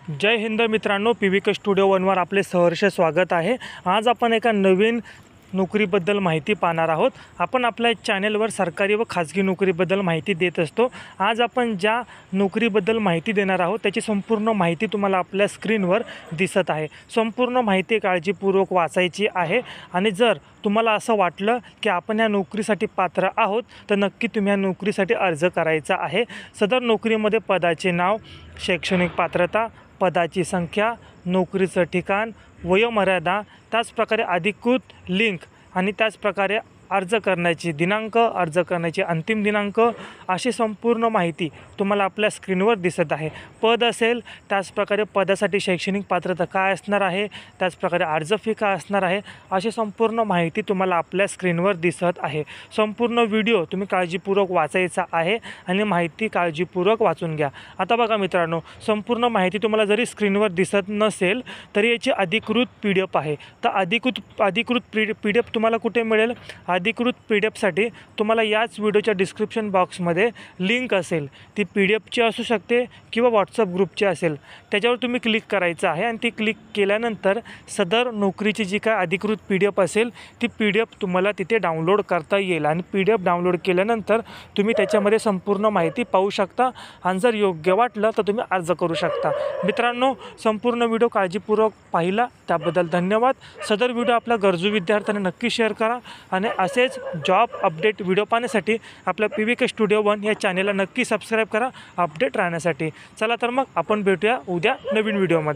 जय हिंद मित्रांनो, PVK studio वनवर आपले सहर्ष स्वागत आहे। आज आपण एका नवीन नोकरीबद्दल माहिती पाहणार आहोत। आपण आपल्या चॅनलवर सरकारी व खाजगी नोकरीबद्दल माहिती देत असतो। आज आपण ज्या नोकरीबद्दल माहिती देणार आहोत त्याची संपूर्ण माहिती तुम्हाला आपल्या स्क्रीनवर दिसत आहे। संपूर्ण माहिती काळजीपूर्वक वाचायची आहे आणि जर तुम्हाला असं वाटलं की आपण या नोकरीसाठी पात्र आहोत तर नक्की तुम्ही या नोकरीसाठी अर्ज करायचा आहे। सदर नोकरीमध्ये पदाचे नाव, शैक्षणिक पात्रता, पदाची संख्या, नोकरीचं ठिकाण, वयोमर्यादा, त्याचप्रकारे अधिकृत लिंक आणि त्याचप्रकारे अर्ज करण्याची दिनांक, अर्ज करण्याची अंतिम दिनांक अशी संपूर्ण माहिती तुम्हाला आपल्या स्क्रीनवर दिसत आहे। पद असेल, त्याचप्रकारे पदासाठी शैक्षणिक पात्रता काय असणार आहे, त्याचप्रकारे अर्ज फी काय असणार आहे, अशी संपूर्ण माहिती तुम्हाला आपल्या स्क्रीनवर दिसत आहे। संपूर्ण व्हिडिओ तुम्ही काळजीपूर्वक वाचायचा आहे आणि माहिती काळजीपूर्वक वाचून घ्या। आता बघा मित्रांनो, संपूर्ण माहिती तुम्हाला जरी स्क्रीनवर दिसत नसेल तरी याची अधिकृत PDF आहे। तर अधिकृत PDF तुम्हाला कुठे मिळेल? अधिकृत PDFसाठी तुम्हाला याच व्हिडिओच्या डिस्क्रिप्शन बॉक्समध्ये लिंक असेल, ती PDFची असू शकते किंवा WhatsApp ग्रुपची असेल, त्याच्यावर तुम्ही क्लिक करायचं आहे आणि ती क्लिक केल्यानंतर सदर नोकरीची जी काय अधिकृत PDF असेल ती PDF तुम्हाला तिथे डाउनलोड करता येईल आणि PDF डाउनलोड केल्यानंतर तुम्ही त्याच्यामध्ये संपूर्ण माहिती पाहू शकता आणि जर योग्य वाटलं तर तुम्ही अर्ज करू शकता। मित्रांनो, संपूर्ण व्हिडिओ काळजीपूर्वक पाहिला त्याबद्दल धन्यवाद। सदर व्हिडिओ आपल्या गरजू विद्यार्थ्यांना नक्की शेअर करा आणि असेच जॉब अपडेट व्हिडिओ पाहण्यासाठी आपल्या PVK स्टुडिओ 1 या चॅनेलला नक्की सबस्क्राईब करा अपडेट राहण्यासाठी। चला तर मग आपण भेटूया उद्या नवीन व्हिडिओमध्ये।